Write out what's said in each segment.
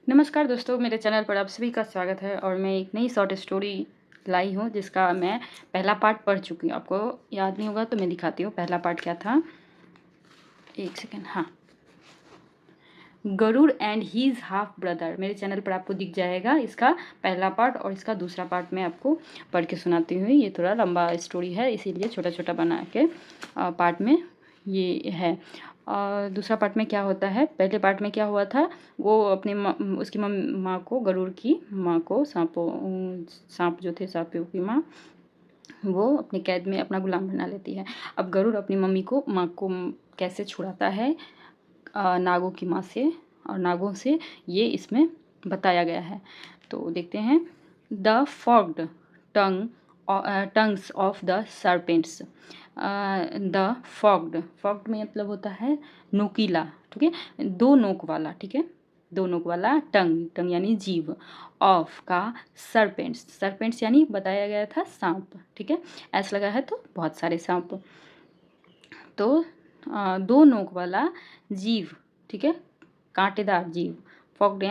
नमस्कार दोस्तों, मेरे चैनल पर आप सभी का स्वागत है और मैं एक नई शॉर्ट स्टोरी लाई हूँ जिसका मैं पहला पार्ट पढ़ चुकी हूँ। आपको याद नहीं होगा तो मैं दिखाती हूँ पहला पार्ट क्या था। एक सेकेंड। हाँ, Garuda and his half brother मेरे चैनल पर आपको दिख जाएगा। इसका पहला पार्ट और इसका दूसरा पार्ट मैं आपको पढ़ के सुनाती हूँ। ये थोड़ा लंबा स्टोरी है, इसीलिए छोटा छोटा बना के पार्ट में ये है। और दूसरा पार्ट में क्या होता है, पहले पार्ट में क्या हुआ था, वो अपने उसकी माँ को, गरुड़ की माँ को, सांप जो थे, सांपों की माँ, वो अपने कैद में अपना गुलाम बना लेती है। अब गरुड़ अपनी माँ को कैसे छुड़ाता है नागों की माँ से और नागों से, ये इसमें बताया गया है। तो देखते हैं। The forged tongues of the serpents. The forged में मतलब होता है नोकीला, ठीक है, दो नोक वाला, ठीक है, दो नोक वाला, टंग यानी जीव, ऑफ का सर्पेंट्स यानी बताया गया था सांप, ठीक है, ऐसा लगा है तो बहुत सारे सांप। तो दो नोक वाला जीव, ठीक है, कांटेदार जीव, फॉक्ड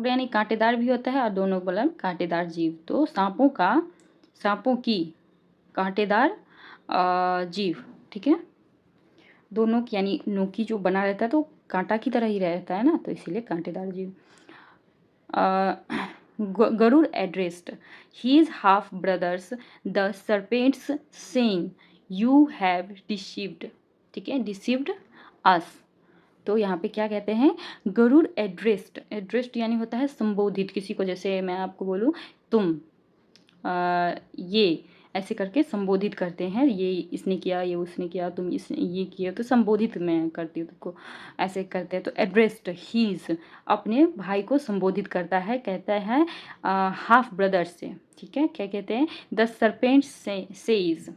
यानी कांटेदार भी होता है और दो नोक वाला कांटेदार जीव। तो सांपों की कांटेदार जीव, ठीक है, दो नोक यानी नोकी जो बना रहता है तो कांटा की तरह ही रहता है ना, तो इसीलिए कांटेदार जीव। Garuda addressed his half brothers the serpents saying you have deceived, ठीक है, डिसीव्ड अस। तो यहाँ पे क्या कहते हैं, गरुड़ एड्रेस्ड यानी होता है संबोधित किसी को, जैसे मैं आपको बोलूँ तुम, ये ऐसे करके संबोधित करते हैं, ये इसने किया, ये उसने किया, तुम इसने ये किया, तो संबोधित मैं करती हूँ तुमको, ऐसे करते हैं। तो एड्रेस्ड हीज अपने भाई को संबोधित करता है, कहता है हाफ ब्रदर से, ठीक है, क्या कहते हैं, द सर्पेंट सेइज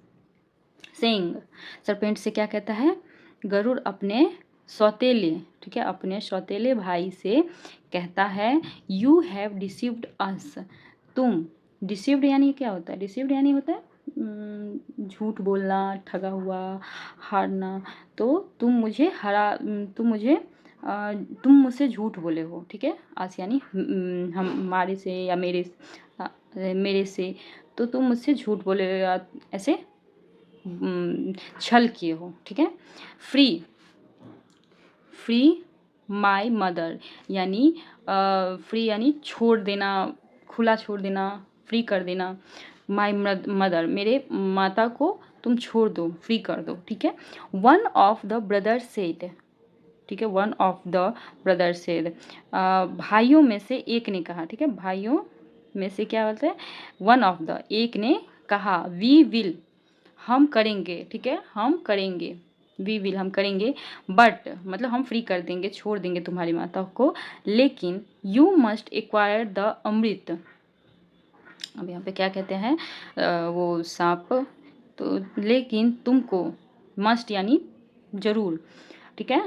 सेइंग, सर्पेंट से क्या कहता है, गरुड़ अपने सौतेले, ठीक है, अपने सौतेले भाई से कहता है यू हैव डिसीव्ड अस, तुम, डिसीव्ड यानी क्या होता है, डिसीव्ड यानी होता है झूठ बोलना, ठगा हुआ, हारना। तो तुम मुझसे झूठ बोले हो, ठीक है, आस यानी हमारे से या मेरे से, तो तुम मुझसे झूठ बोले हो या ऐसे छल किए हो, ठीक है। फ्री माई मदर यानी फ्री यानी छोड़ देना, खुला छोड़ देना, फ्री कर देना। माई मदर मेरे माता को तुम छोड़ दो, फ्री कर दो, ठीक है। One of the brother said, ठीक है, one of the brother said, भाइयों में से एक ने कहा, ठीक है, भाइयों में से क्या बोलते हैं, वन ऑफ द, एक ने कहा, वी विल हम करेंगे, ठीक है, हम करेंगे, वी विल हम करेंगे, बट मतलब हम फ्री कर देंगे, छोड़ देंगे तुम्हारी माता को, लेकिन यू मस्ट एक्वायर द अमृत। अब यहाँ पे क्या कहते हैं वो सांप, तो लेकिन तुमको, मस्ट यानी जरूर, ठीक है,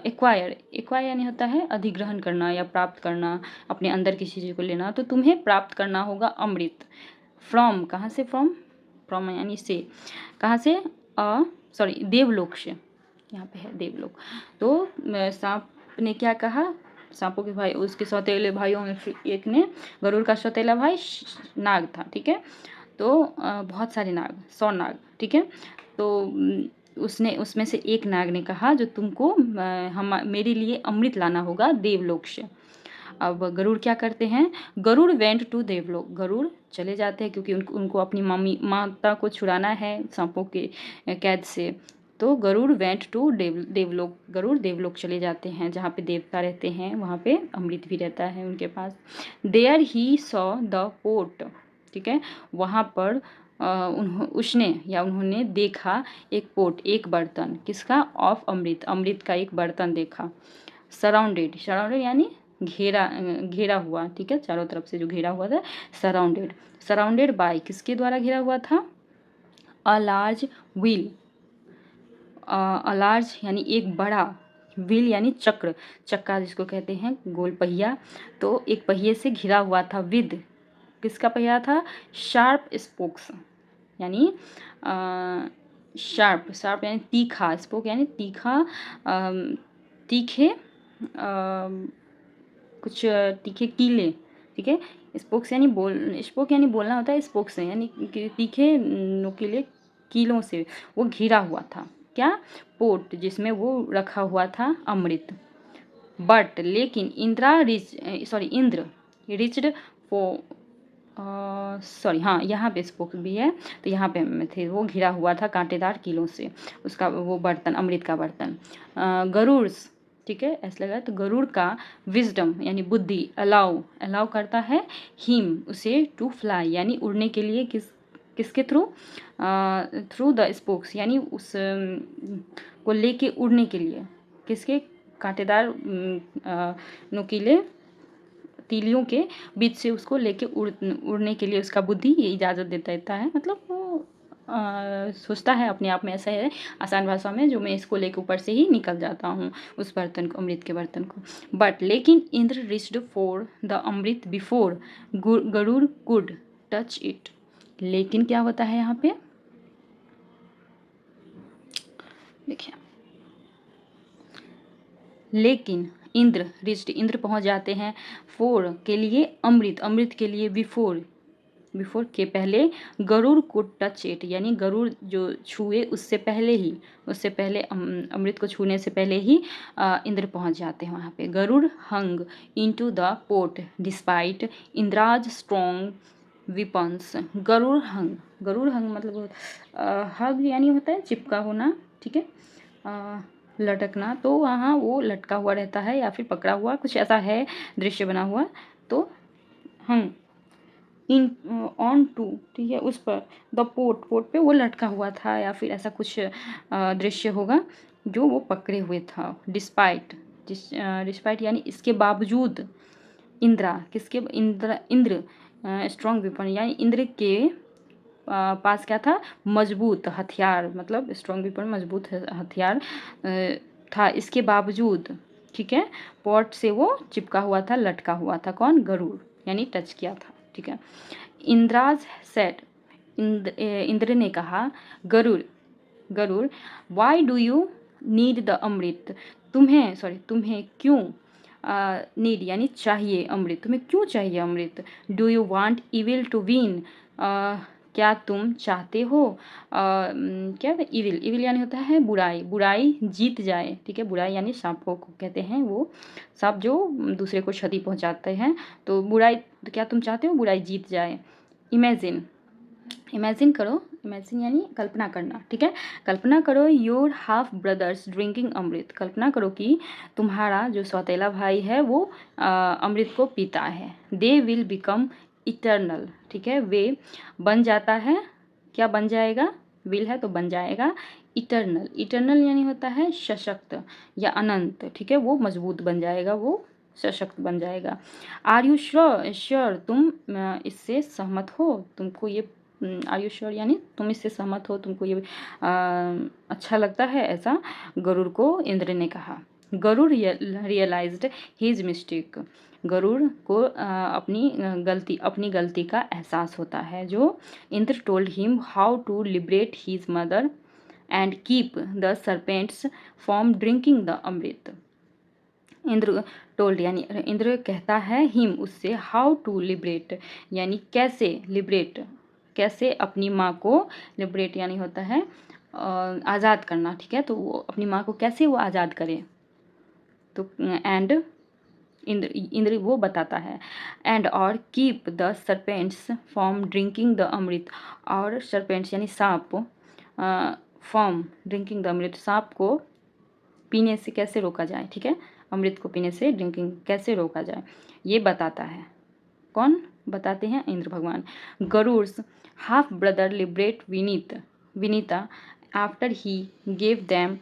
एक्वायर यानी होता है अधिग्रहण करना या प्राप्त करना, अपने अंदर किसी चीज़ को लेना, तो तुम्हें प्राप्त करना होगा अमृत। फ्रॉम कहाँ से, फ्रॉम यानी से, कहाँ से, सॉरी देवलोक से, यहाँ पे है देवलोक। तो सांप ने क्या कहा, सांपों के भाई, उसके सौतेले भाइयों में एक ने, गरुड़ का सौतेला भाई नाग था, ठीक है, तो बहुत सारे नाग, 100 नाग, ठीक है, तो उसने, उसमें से एक नाग ने कहा जो तुमको हम मेरे लिए अमृत लाना होगा देवलोक से। अब गरुड़ क्या करते हैं, गरुड़ वेंट टू देवलोक, गरुड़ चले जाते हैं क्योंकि उनको अपनी माता को छुड़ाना है सांपों के कैद से। तो गरुड़ वेंट टू देवलोक, गरुड़ देवलोक चले जाते हैं जहाँ पे देवता रहते हैं, वहाँ पे अमृत भी रहता है उनके पास। There he saw the pot, ठीक है, वहाँ पर उन्होंने देखा एक पोट, एक बर्तन, किसका, ऑफ अमृत, अमृत का एक बर्तन देखा। सराउंडेड यानी घेरा हुआ, ठीक है, चारों तरफ से जो घेरा हुआ था, सराउंडेड बाय, किसके द्वारा घेरा हुआ था, a large wheel, a large यानी एक बड़ा, व्हील यानी चक्का जिसको कहते हैं, गोल पहिया, तो एक पहिए से घिरा हुआ था, विद, किसका पहिया था, शार्प स्पोक्स यानी शार्प यानी तीखा, स्पोक यानी तीखा, तीखे कुछ तीखे कीले, ठीक है। स्पोक्स यानी स्पोक यानी बोलना होता है, स्पोक से यानी तीखे नुकीले कीलों से वो घिरा हुआ था। क्या? पोट, जिसमें वो रखा हुआ था अमृत। बट लेकिन इंद्र रिच्ड फॉर सॉरी हाँ, यहाँ पे स्पोक भी है, तो यहाँ पे में थे, वो घिरा हुआ था कांटेदार कीलों से, उसका वो बर्तन, अमृत का बर्तन। गरुड़, ठीक है, ऐसा लगा तो गरुड़ का विजडम यानी बुद्धि अलाउ करता है हिम, उसे टू फ्लाई यानी उड़ने के लिए, किसके थ्रू? थ्रू द स्पोक्स यानी उस को लेके उड़ने के लिए, किसके? कांटेदार नुकीले तीलियों के बीच से उसको लेके उड़ने के लिए उसका बुद्धि ये इजाज़त देता है। मतलब वो सोचता है अपने आप में, ऐसा है आसान भाषा में, जो मैं इसको लेके ऊपर से ही निकल जाता हूँ उस बर्तन को, अमृत के बर्तन को। बट लेकिन Indra reached for the amrit before Garuda could touch it. लेकिन क्या होता है यहाँ पे, देखिए, लेकिन इंद्र पहुंच जाते हैं फोर के लिए, अमृत के लिए, बिफोर के पहले, गरुड़ को टच इट यानी गरुड़ जो छुए उससे पहले अमृत को छूने से पहले ही इंद्र पहुंच जाते हैं वहाँ पे। Garuda hung into the port despite Indra's strong weapons. Garuda hung मतलब हग यानी होता है चिपका होना, ठीक है, लटकना, तो वहाँ वो लटका हुआ रहता है या फिर पकड़ा हुआ, कुछ ऐसा है दृश्य बना हुआ। तो हंग इन ऑन टू, ठीक है, उस पर, द पोर्ट पे वो लटका हुआ था या फिर ऐसा कुछ दृश्य होगा जो वो पकड़े हुए था। डिस्पाइट यानी इसके बावजूद, इंद्र स्ट्रॉन्ग वेपन यानी इंद्र के पास क्या था? मजबूत हथियार, मतलब स्ट्रॉन्ग वेपन मजबूत हथियार था, इसके बावजूद, ठीक है, पॉट से वो चिपका हुआ था, लटका हुआ था। कौन? गरुड़, यानी टच किया था, ठीक है। इंद्राज सेड, इंद्र ने कहा, Garuda why do you need the amrit, तुम्हें क्यों नीड यानी चाहिए अमृत, तुम्हें क्यों चाहिए अमृत? Do you want evil to win, क्या तुम चाहते हो क्या? इविल यानी होता है बुराई जीत जाए, ठीक है। बुराई यानी सांपों को कहते हैं, वो सांप जो दूसरे को क्षति पहुंचाते हैं, तो बुराई, क्या तुम चाहते हो बुराई जीत जाए? इमेजिन यानी कल्पना करना, ठीक है। कल्पना करो योर हाफ ब्रदर्स ड्रिंकिंग अमृत, कल्पना करो कि तुम्हारा जो सौतेला भाई है वो अमृत को पीता है। दे विल बिकम इटर्नल, ठीक है, वे बन जाता है, क्या बन जाएगा? विल है तो बन जाएगा इटर्नल यानी होता है सशक्त या अनंत, ठीक है, वो मजबूत बन जाएगा, वो सशक्त बन जाएगा। आर यू श्योर, तुम इससे सहमत हो? तुमको ये आर यू श्योर यानी तुम इससे सहमत हो, तुमको ये अच्छा लगता है? ऐसा गरुड़ को इंद्र ने कहा। Garuda realised his mistake, Garuda को अपनी गलती का एहसास होता है। जो Indra told him how to liberate his mother and keep the serpents from drinking the amrit. Indra told यानी इंद्र कहता है हिम उससे, हाउ टू लिबरेट यानी कैसे अपनी माँ को, लिबरेट यानी होता है आज़ाद करना, ठीक है, तो वो अपनी माँ को कैसे वो आज़ाद करे, तो एंड इंद्र वो बताता है, एंड और keep the serpents from drinking the amrit, और सर्पेंट्स यानी सांप, फ्रॉम ड्रिंकिंग द अमृत, सांप को पीने से कैसे रोका जाए, ठीक है, अमृत को पीने से ड्रिंकिंग कैसे रोका जाए, ये बताता है। कौन बताते हैं? इंद्र भगवान। Garuda's half brother liberate Vinata after he gave them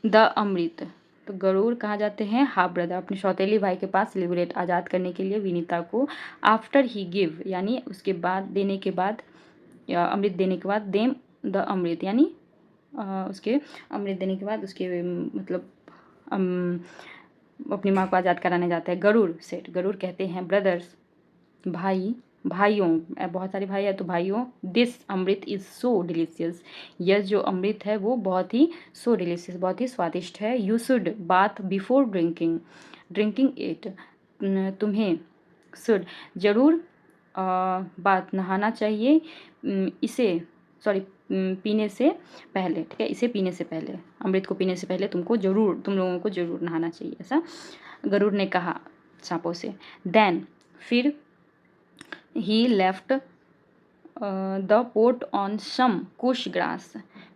the amrit, तो गरुड़ कहाँ जाते हैं? हाफ ब्रदर, अपने सौतेली भाई के पास लिबरेट आज़ाद करने के लिए विनीता को। आफ्टर ही गिव यानी उसके बाद, देने के बाद, या अमृत देने के बाद, देम द अमृत यानी उसके अमृत देने के बाद उसके मतलब अपनी माँ को आज़ाद कराने जाता है। गरुड़ कहते हैं, ब्रदर्स भाइयों, बहुत सारे भाई है तो भाइयों, this amrit is so delicious, यह जो अमृत है वो बहुत ही सो डिलीशियस, बहुत ही स्वादिष्ट है। You should bath before drinking it, तुम्हें शुड ज़रूर बात नहाना चाहिए इसे सॉरी पीने से पहले, ठीक है, इसे पीने से पहले, अमृत को पीने से पहले तुम लोगों को ज़रूर नहाना चाहिए, ऐसा गरुड़ ने कहा सांपों से। देन फिर he left the pot on some kush grass,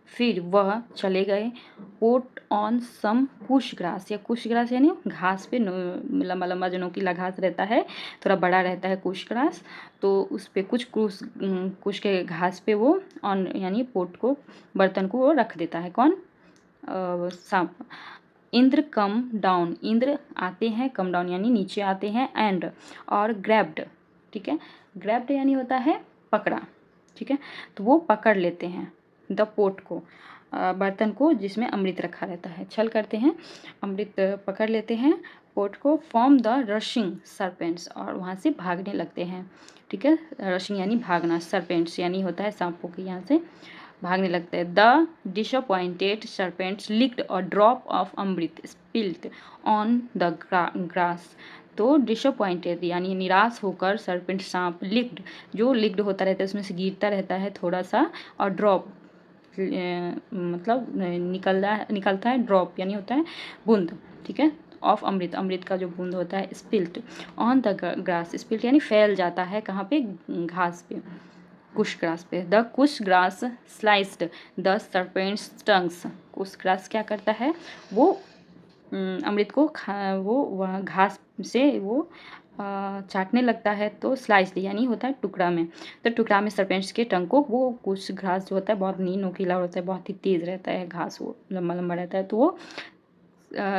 फिर वह चले गए pot on some kush grass, या कुश ग्रास यानी घास पे लंबा लंबा जो नोकीला घास रहता है, थोड़ा बड़ा रहता है कुश ग्रास, तो उस पे कुश के घास पे वो ऑन यानी पोट को, बर्तन को वो रख देता है। कौन? सांप। इंद्र कम डाउन, इंद्र आते हैं, कम डाउन यानी नीचे आते हैं, एंड और ग्रैब्ड, ठीक है, ग्रैब्ड यानी होता है पकड़ा, ठीक है, तो वो पकड़ लेते हैं द पोट को, बर्तन को जिसमें अमृत रखा रहता है, छल करते हैं, अमृत पकड़ लेते हैं पोट को, फ्रॉम द रशिंग सर्पेंट्स, और वहाँ से भागने लगते हैं, ठीक है, रशिंग यानी भागना, सर्पेंट्स यानी होता है सांपों के, यहाँ से भागने लगते हैं। The disappointed serpents licked a drop of amrit spilled on the grass, तो डिसअपॉइंटेड यानी निराश होकर सर्पेंट सांप लिक्ड, जो लिक्ड होता रहता है उसमें से गिरता रहता है थोड़ा सा, और ड्रॉप मतलब निकलता है, ड्रॉप यानी होता है बूंद, ठीक है, ऑफ अमृत, अमृत का जो बूंद होता है, spilt on the grass, spilt यानी फैल जाता है कहाँ पे? घास पे, कुश ग्रास पे। The Kush grass sliced the serpents tongues, Kush grass क्या करता है? वो अमृत को वो वह घास से वो चाटने लगता है, तो स्लाइस्ड यानी होता है टुकड़ा में, तो टुकड़ा में सर्पेंट्स के टंग को, वो कुछ घास जो होता है बहुत नोकीला होता है, बहुत ही तेज़ रहता है घास, वो लंबा लंबा रहता है, तो वो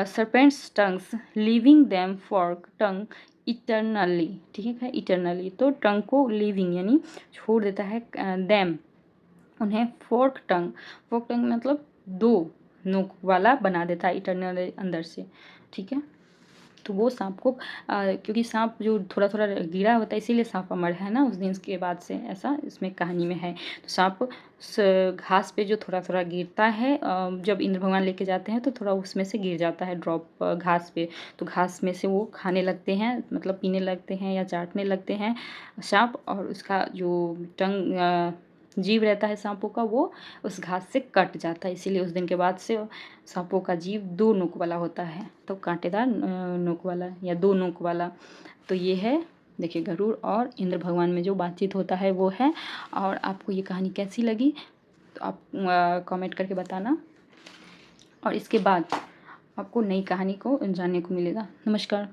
serpents tongues leaving them fork tongue eternally, ठीक है, इटरनली, तो टंग को लीविंग यानी छोड़ देता है, देम उन्हें फोर्क टंग मतलब 2 नोक वाला बना देता है इटरनल अंदर से, ठीक है, तो वो सांप को क्योंकि सांप जो थोड़ा थोड़ा गिरा होता है इसीलिए सांप अमर है ना, उस दिन के बाद से, ऐसा इसमें कहानी में है। तो सांप घास पे जो थोड़ा थोड़ा गिरता है, जब इंद्र भगवान लेके जाते हैं तो थोड़ा उसमें से गिर जाता है ड्रॉप घास पे, तो घास में से वो खाने लगते हैं, मतलब पीने लगते हैं या चाटने लगते हैं सांप, और उसका जो टंग जीव रहता है सांपों का, वो उस घास से कट जाता है, इसीलिए उस दिन के बाद से सांपों का जीव 2 नोक वाला होता है, तो कांटेदार नोक वाला या 2 नोक वाला। तो ये है, देखिए, गरुड़ और इंद्र भगवान में जो बातचीत होता है वो है। और आपको ये कहानी कैसी लगी तो आप कमेंट करके बताना, और इसके बाद आपको नई कहानी को जानने को मिलेगा। नमस्कार।